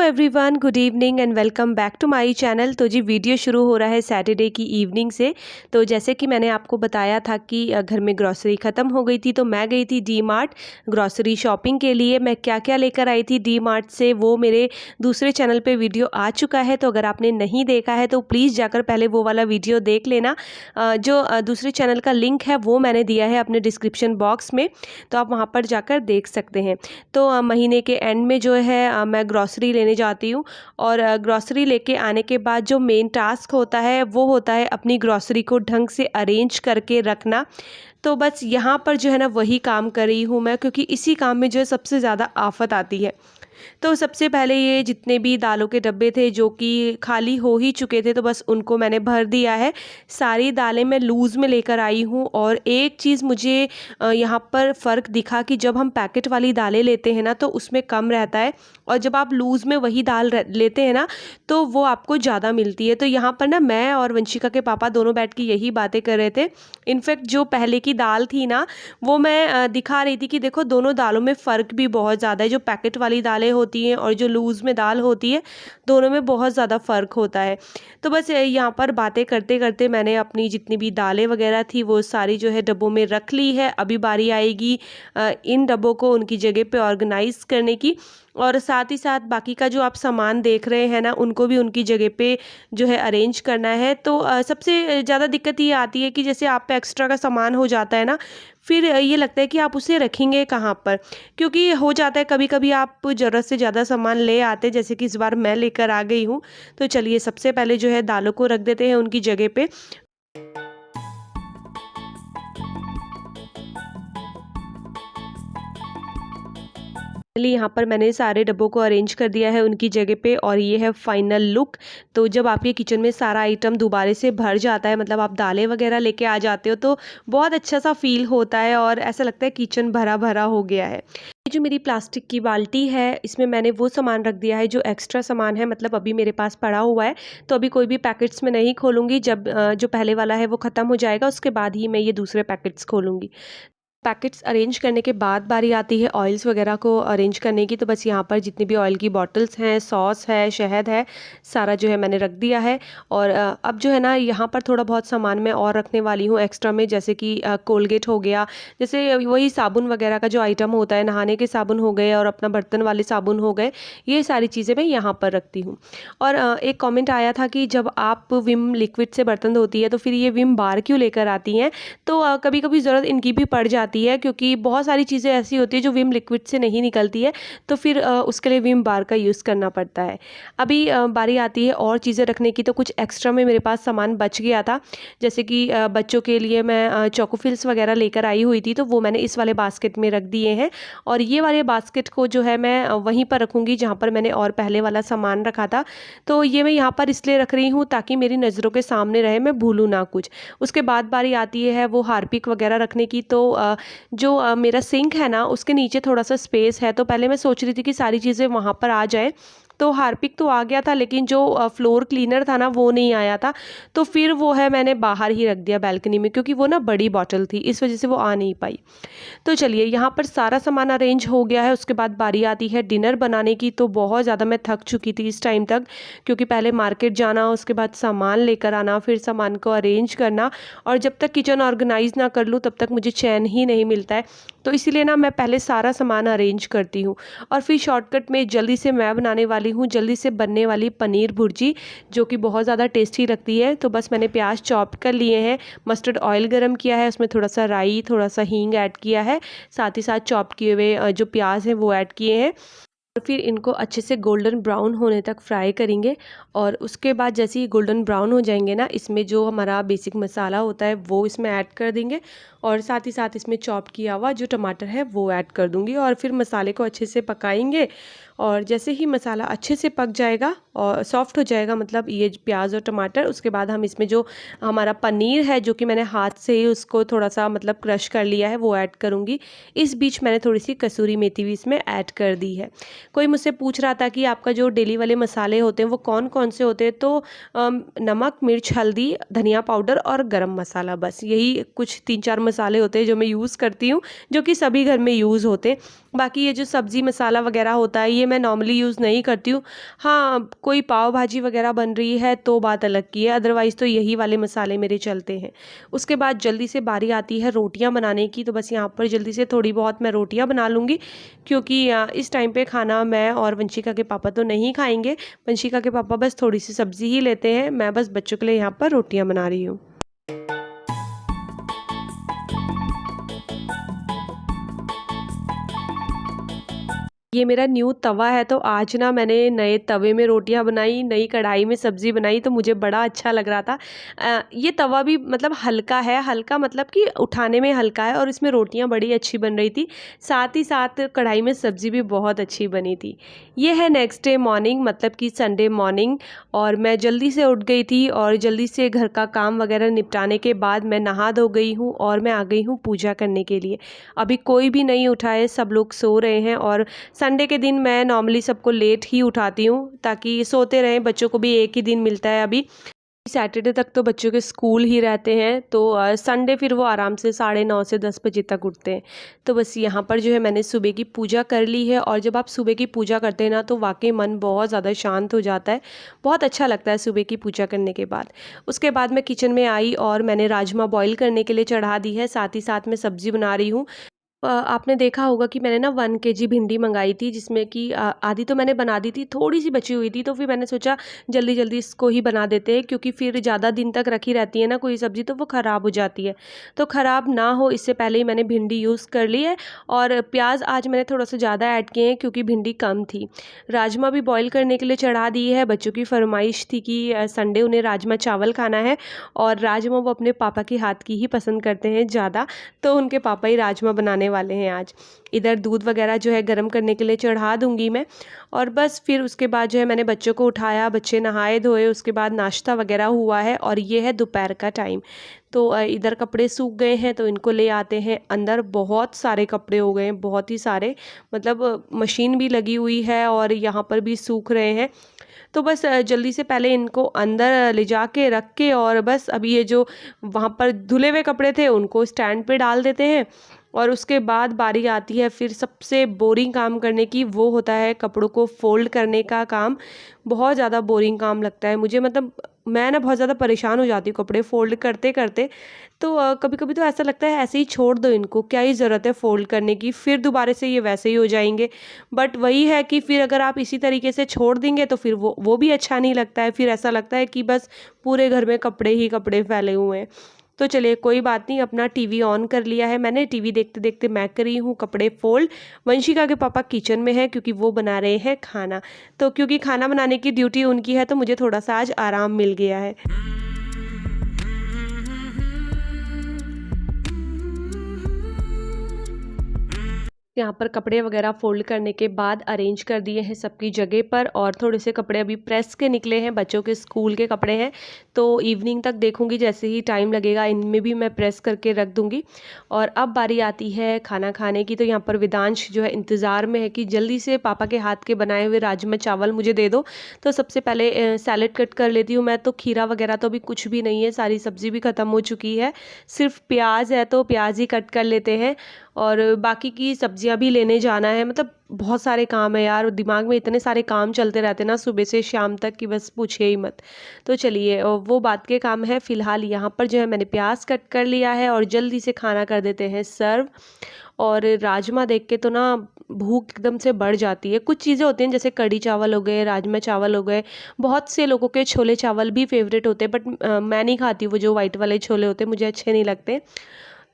Everyone, good evening and welcome back to my channel. तो जी video शुरू हो रहा है सैटरडे की इवनिंग से। तो जैसे कि मैंने आपको बताया था कि घर में ग्रॉसरी ख़त्म हो गई थी, तो मैं गई थी डी मार्ट ग्रॉसरी शॉपिंग के लिए। मैं क्या क्या लेकर आई थी डी मार्ट से, वो मेरे दूसरे चैनल पे वीडियो आ चुका है। तो अगर आपने नहीं देखा है तो प्लीज़ जाकर पहले वो वाला वीडियो देख लेना। जो दूसरे चैनल का लिंक है वो मैंने दिया है अपने डिस्क्रिप्शन बॉक्स में, तो आप वहाँ पर जाकर देख सकते हैं। तो महीने के एंड में जो है मैं ग्रॉसरी लेने जाती हूँ, और ग्रॉसरी लेके आने के बाद जो मेन टास्क होता है वो होता है अपनी ग्रॉसरी को ढंग से अरेंज करके रखना। तो बस यहाँ पर जो है ना वही काम कर रही हूँ मैं, क्योंकि इसी काम में जो है सबसे ज़्यादा आफत आती है। तो सबसे पहले ये जितने भी दालों के डब्बे थे जो कि खाली हो ही चुके थे, तो बस उनको मैंने भर दिया है। सारी दालें मैं लूज़ में लेकर आई हूँ। और एक चीज़ मुझे यहाँ पर फ़र्क दिखा कि जब हम पैकेट वाली दालें लेते हैं ना तो उसमें कम रहता है, और जब आप लूज़ में वही दाल लेते हैं ना तो वो आपको ज़्यादा मिलती है। तो यहाँ पर ना मैं और वंशिका के पापा दोनों बैठ के यही बातें कर रहे थे। इनफैक्ट जो पहले की दाल थी ना वो मैं दिखा रही थी कि देखो दोनों दालों में फ़र्क भी बहुत ज़्यादा है। जो पैकेट वाली दालें होती हैं और जो लूज़ में दाल होती है, दोनों में बहुत ज़्यादा फ़र्क होता है। तो बस यहाँ पर बातें करते करते मैंने अपनी जितनी भी दालें वगैरह थी वो सारी जो है डब्बों में रख ली है। अभी बारी आएगी इन डब्बों को उनकी जगह पे ऑर्गेनाइज़ करने की, और साथ ही साथ बाकी का जो आप सामान देख रहे हैं ना उनको भी उनकी जगह पे जो है अरेंज करना है। तो सबसे ज़्यादा दिक्कत ये आती है कि जैसे आप पे एक्स्ट्रा का सामान हो जाता है ना, फिर ये लगता है कि आप उसे रखेंगे कहाँ पर, क्योंकि हो जाता है कभी कभी आप ज़रूरत से ज़्यादा सामान ले आते हैं, जैसे कि इस बार मैं लेकर आ गई हूँ। तो चलिए सबसे पहले जो है दालों को रख देते हैं उनकी जगह पे। फाइनली यहाँ पर मैंने सारे डब्बों को अरेंज कर दिया है उनकी जगह पे, और ये है फाइनल लुक। तो जब आपके किचन में सारा आइटम दोबारा से भर जाता है, मतलब आप दालें वगैरह लेके आ जाते हो, तो बहुत अच्छा सा फील होता है और ऐसा लगता है किचन भरा भरा हो गया है। ये जो मेरी प्लास्टिक की बाल्टी है इसमें मैंने वो सामान रख दिया है जो एक्स्ट्रा सामान है, मतलब अभी मेरे पास पड़ा हुआ है। तो अभी कोई भी पैकेट्स में नहीं खोलूँगी। जब जो पहले वाला है वो ख़त्म हो जाएगा उसके बाद ही मैं ये दूसरे पैकेट्स खोलूँगी। पैकेट्स अरेंज करने के बाद बारी आती है ऑयल्स वगैरह को अरेंज करने की। तो बस यहाँ पर जितनी भी ऑयल की बॉटल्स हैं, सॉस है, शहद है, सारा जो है मैंने रख दिया है। और अब जो है ना यहाँ पर थोड़ा बहुत सामान मैं और रखने वाली हूँ एक्स्ट्रा में, जैसे कि कोलगेट हो गया, जैसे वही साबुन वगैरह का जो आइटम होता है, नहाने के साबुन हो गए और अपना बर्तन वाले साबुन हो गए, ये सारी चीज़ें मैं यहाँ पर रखती हूँ। और एक कॉमेंट आया था कि जब आप विम लिक्विड से बर्तन धोती है तो फिर ये विम बार क्यों लेकर आती हैं। तो कभी कभी ज़रूरत इनकी भी पड़ जाती है, क्योंकि बहुत सारी चीज़ें ऐसी होती है जो विम लिक्विड से नहीं निकलती है, तो फिर उसके लिए विम बार का यूज़ करना पड़ता है। अभी बारी आती है और चीज़ें रखने की। तो कुछ एक्स्ट्रा में मेरे पास सामान बच गया था, जैसे कि बच्चों के लिए मैं चोकोफिल्स वगैरह लेकर आई हुई थी, तो वो मैंने इस वाले बास्केट में रख दिए हैं। और ये वाले बास्केट को जो है मैं वहीं पर रखूँगी जहाँ पर मैंने और पहले वाला सामान रखा था। तो ये मैं यहाँ पर इसलिए रख रही हूँ ताकि मेरी नज़रों के सामने रहे, मैं भूलूँ ना कुछ। उसके बाद बारी आती है वो हार्पिक वगैरह रखने की। तो जो मेरा सिंक है ना उसके नीचे थोड़ा सा स्पेस है, तो पहले मैं सोच रही थी कि सारी चीज़ें वहाँ पर आ जाए। तो हार्पिक तो आ गया था, लेकिन जो फ्लोर क्लीनर था ना वो नहीं आया था। तो फिर वो है मैंने बाहर ही रख दिया बालकनी में, क्योंकि वो ना बड़ी बॉटल थी, इस वजह से वो आ नहीं पाई। तो चलिए यहाँ पर सारा सामान अरेंज हो गया है। उसके बाद बारी आती है डिनर बनाने की। तो बहुत ज़्यादा मैं थक चुकी थी इस टाइम तक, क्योंकि पहले मार्केट जाना, उसके बाद सामान लेकर आना, फिर सामान को अरेंज करना, और जब तक किचन ऑर्गेनाइज ना कर लूँ तब तक मुझे चैन ही नहीं मिलता है। तो इसीलिए ना मैं पहले सारा सामान अरेंज करती हूँ। और फिर शॉर्टकट में जल्दी से मैं बनाने वाली हूँ जल्दी से बनने वाली पनीर भुर्जी, जो कि बहुत ज़्यादा टेस्टी लगती है। तो बस मैंने प्याज चॉप कर लिए हैं, मस्टर्ड ऑयल गरम किया है, उसमें थोड़ा सा राई, थोड़ा सा हींग ऐड किया है, साथ ही साथ चॉप किए हुए जो प्याज हैं वो ऐड किए हैं। और फिर इनको अच्छे से गोल्डन ब्राउन होने तक फ्राई करेंगे। और उसके बाद जैसे ही गोल्डन ब्राउन हो जाएंगे ना, इसमें जो हमारा बेसिक मसाला होता है वो इसमें ऐड कर देंगे, और साथ ही साथ इसमें चॉप किया हुआ जो टमाटर है वो ऐड कर दूंगी, और फिर मसाले को अच्छे से पकाएंगे। और जैसे ही मसाला अच्छे से पक जाएगा और सॉफ्ट हो जाएगा, मतलब ये प्याज और टमाटर, उसके बाद हम इसमें जो हमारा पनीर है जो कि मैंने हाथ से ही उसको थोड़ा सा मतलब क्रश कर लिया है वो ऐड करूँगी। इस बीच मैंने थोड़ी सी कसूरी मेथी भी इसमें ऐड कर दी है। कोई मुझसे पूछ रहा था कि आपका जो डेली वाले मसाले होते हैं वो कौन कौन से होते हैं, तो नमक, मिर्च, हल्दी, धनिया पाउडर और गरम मसाला, बस यही कुछ 3-4 मसाले होते हैं जो मैं यूज़ करती हूँ, जो कि सभी घर में यूज़ होते हैं। बाकी ये जो सब्ज़ी मसाला वगैरह होता है ये मैं नॉर्मली यूज़ नहीं करती हूँ। हाँ, कोई पाव भाजी वगैरह बन रही है तो बात अलग की है, अदरवाइज़ तो यही वाले मसाले मेरे चलते हैं। उसके बाद जल्दी से बारी आती है रोटियां बनाने की, तो बस यहाँ पर जल्दी से थोड़ी बहुत मैं रोटियां बना लूँगी, क्योंकि इस टाइम पे खाना मैं और वंशिका के पापा तो नहीं खाएंगे। वंशिका के पापा बस थोड़ी सी सब्ज़ी ही लेते हैं, मैं बस बच्चों के लिए यहाँ पर रोटियां बना रही हूँ। ये मेरा न्यू तवा है, तो आज ना मैंने नए तवे में रोटियां बनाई, नई कढ़ाई में सब्ज़ी बनाई, तो मुझे बड़ा अच्छा लग रहा था। ये तवा भी मतलब हल्का है, हल्का मतलब कि उठाने में हल्का है, और इसमें रोटियां बड़ी अच्छी बन रही थी। साथ ही साथ कढ़ाई में सब्ज़ी भी बहुत अच्छी बनी थी। ये है नेक्स्ट डे मॉर्निंग, मतलब कि संडे मॉर्निंग, और मैं जल्दी से उठ गई थी और जल्दी से घर का काम वगैरह निपटाने के बाद मैं नहा धो गई हूँ और मैं आ गई हूँ पूजा करने के लिए। अभी कोई भी नहीं उठा है, सब लोग सो रहे हैं, और संडे के दिन मैं नॉर्मली सबको लेट ही उठाती हूँ ताकि सोते रहें, बच्चों को भी एक ही दिन मिलता है अभी। सैटरडे तक तो बच्चों के स्कूल ही रहते हैं, तो संडे फिर वो आराम से 9:30 से 10 बजे तक उठते हैं। तो बस यहाँ पर जो है मैंने सुबह की पूजा कर ली है, और जब आप सुबह की पूजा करते हैं ना तो वाकई मन बहुत ज़्यादा शांत हो जाता है, बहुत अच्छा लगता है सुबह की पूजा करने के बाद। उसके बाद मैं किचन में आई और मैंने राजमा बॉईल करने के लिए चढ़ा दी है, साथ ही साथ मैं सब्ज़ी बना रही हूँ। आपने देखा होगा कि मैंने ना 1 केजी भिंडी मंगाई थी, जिसमें कि आधी तो मैंने बना दी थी, थोड़ी सी बची हुई थी, तो फिर मैंने सोचा जल्दी जल्दी इसको ही बना देते हैं, क्योंकि फिर ज़्यादा दिन तक रखी रहती है ना कोई सब्ज़ी तो वो ख़राब हो जाती है। तो ख़राब ना हो इससे पहले ही मैंने भिंडी यूज़ कर ली है, और प्याज आज मैंने थोड़ा सा ज़्यादा ऐड किए हैं क्योंकि भिंडी कम थी। राजमा भी बॉईल करने के लिए चढ़ा दिए है, बच्चों की फरमाइश थी कि संडे उन्हें राजमा चावल खाना है, और राजमा वो अपने पापा के हाथ की ही पसंद करते हैं ज़्यादा, तो उनके पापा ही राजमा बनाने वाले हैं आज। इधर दूध वगैरह जो है गर्म करने के लिए चढ़ा दूंगी मैं, और बस फिर उसके बाद जो है मैंने बच्चों को उठाया, बच्चे नहाए धोए, उसके बाद नाश्ता वगैरह हुआ है, और ये है दोपहर का टाइम। तो इधर कपड़े सूख गए हैं तो इनको ले आते हैं अंदर। बहुत सारे कपड़े हो गए हैं, बहुत ही सारे, मतलब मशीन भी लगी हुई है और यहाँ पर भी सूख रहे हैं। तो बस जल्दी से पहले इनको अंदर ले जाके रख के, और बस अभी ये जो वहाँ पर धुले हुए कपड़े थे उनको स्टैंड पे डाल देते हैं, और उसके बाद बारी आती है फिर सबसे बोरिंग काम करने की, वो होता है कपड़ों को फोल्ड करने का काम। बहुत ज़्यादा बोरिंग काम लगता है मुझे, मतलब मैं ना बहुत ज़्यादा परेशान हो जाती हूँ कपड़े फोल्ड करते करते। तो कभी कभी तो ऐसा लगता है ऐसे ही छोड़ दो इनको, क्या ही ज़रूरत है फोल्ड करने की, फिर दोबारा से ये वैसे ही हो जाएंगे। बट वही है कि फिर अगर आप इसी तरीके से छोड़ देंगे तो फिर वो भी अच्छा नहीं लगता है, फिर ऐसा लगता है कि बस पूरे घर में कपड़े ही कपड़े फैले हुए हैं। तो चलिए कोई बात नहीं, अपना टीवी ऑन कर लिया है मैंने, टीवी देखते देखते मैं करी हूँ कपड़े फोल्ड। वंशिका के पापा किचन में है क्योंकि वो बना रहे हैं खाना, तो क्योंकि खाना बनाने की ड्यूटी उनकी है तो मुझे थोड़ा सा आज आराम मिल गया है। यहाँ पर कपड़े वगैरह फोल्ड करने के बाद अरेंज कर दिए हैं सबकी जगह पर, और थोड़े से कपड़े अभी प्रेस के निकले हैं, बच्चों के स्कूल के कपड़े हैं, तो इवनिंग तक देखूंगी, जैसे ही टाइम लगेगा इनमें भी मैं प्रेस करके रख दूंगी। और अब बारी आती है खाना खाने की, तो यहाँ पर विदांश जो है इंतज़ार में है कि जल्दी से पापा के हाथ के बनाए हुए राजमा चावल मुझे दे दो। तो सबसे पहले सैलेड कट कर लेती हूँ मैं, तो खीरा वगैरह तो अभी कुछ भी नहीं है, सारी सब्ज़ी भी ख़त्म हो चुकी है, सिर्फ प्याज है तो प्याज ही कट कर लेते हैं, और बाकी की सब्जियां भी लेने जाना है। मतलब बहुत सारे काम है यार, दिमाग में इतने सारे काम चलते रहते हैं ना सुबह से शाम तक कि बस पूछिए ही मत। तो चलिए वो बात के काम है। फिलहाल यहाँ पर जो है मैंने प्याज कट कर लिया है और जल्दी से खाना कर देते हैं सर्व। और राजमा देख के तो ना भूख एकदम से बढ़ जाती है। कुछ चीज़ें होती हैं जैसे कढ़ी चावल हो गए, राजमा चावल हो गए, बहुत से लोगों के छोले चावल भी फेवरेट होते हैं, बट मैं नहीं खाती वो जो वाइट वाले छोले होते हैं, मुझे अच्छे नहीं लगते,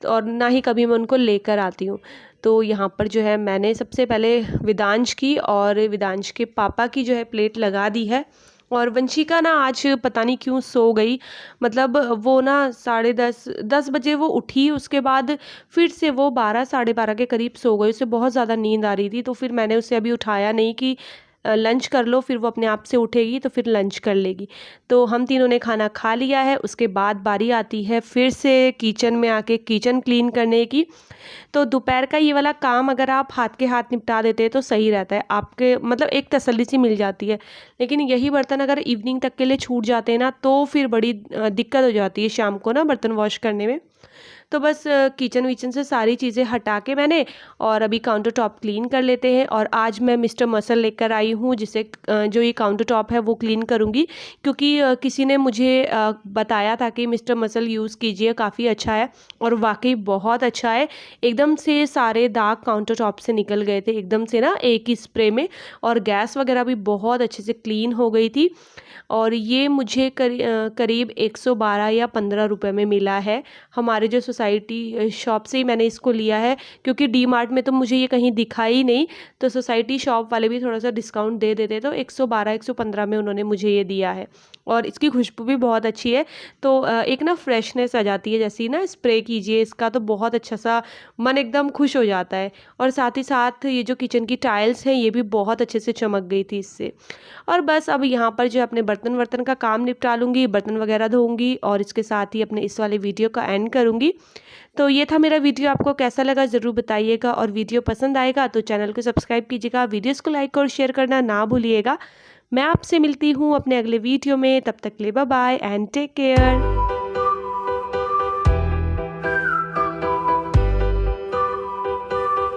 और ना ही कभी मैं उनको लेकर आती हूँ। तो यहाँ पर जो है मैंने सबसे पहले विदांश की और विदांश के पापा की जो है प्लेट लगा दी है। और वंशिका ना आज पता नहीं क्यों सो गई, मतलब वो ना 10:30 बजे वो उठी, उसके बाद फिर से वो 12 साढ़े 12 के करीब सो गई, उसे बहुत ज़्यादा नींद आ रही थी, तो फिर मैंने उसे अभी उठाया नहीं कि लंच कर लो, फिर वो अपने आप से उठेगी तो फिर लंच कर लेगी। तो हम तीनों ने खाना खा लिया है। उसके बाद बारी आती है फिर से किचन में आके किचन क्लीन करने की। तो दोपहर का ये वाला काम अगर आप हाथ के हाथ निपटा देते हैं तो सही रहता है, आपके मतलब एक तसल्ली सी मिल जाती है। लेकिन यही बर्तन अगर इवनिंग तक के लिए छूट जाते हैं ना, तो फिर बड़ी दिक्कत हो जाती है शाम को ना बर्तन वॉश करने में। तो बस किचन विचन से सारी चीज़ें हटा के मैंने, और अभी काउंटर टॉप क्लीन कर लेते हैं। और आज मैं मिस्टर मसल लेकर आई हूँ, जिसे जो ये काउंटर टॉप है वो क्लीन करूँगी, क्योंकि किसी ने मुझे बताया था कि मिस्टर मसल यूज़ कीजिए, काफ़ी अच्छा है। और वाकई बहुत अच्छा है। एकदम से सारे दाग काउंटर टॉप से निकल गए थे एकदम से ना, एक ही स्प्रे में। और गैस वगैरह भी बहुत अच्छे से क्लीन हो गई थी। और ये मुझे करीब 112 या 15 रुपए में मिला है। हमारे जो सोसाइटी शॉप से ही मैंने इसको लिया है, क्योंकि डी मार्ट में तो मुझे ये कहीं दिखा ही नहीं। तो सोसाइटी शॉप वाले भी थोड़ा सा डिस्काउंट दे देते, तो 112 115 में उन्होंने मुझे ये दिया है। और इसकी खुशबू भी बहुत अच्छी है। तो एक ना फ्रेशनेस आ जाती है, जैसी ना स्प्रे कीजिए इसका तो बहुत अच्छा सा मन एकदम खुश हो जाता है। और साथ ही साथ ये जो किचन की टाइल्स हैं ये भी बहुत अच्छे से चमक गई थी इससे। और बस अब यहाँ पर जो अपने बर्तन वर्तन का काम निपटा लूँगी, बर्तन वगैरह धोऊंगी, और इसके साथ ही अपने इस वाले वीडियो का एंड करूँगी। तो ये था मेरा वीडियो, आपको कैसा लगा ज़रूर बताइएगा। और वीडियो पसंद आएगा तो चैनल को सब्सक्राइब कीजिएगा, वीडियोस को लाइक और शेयर करना ना भूलिएगा। मैं आपसे मिलती हूँ अपने अगले वीडियो में, तब तक के लिए bye bye and take care.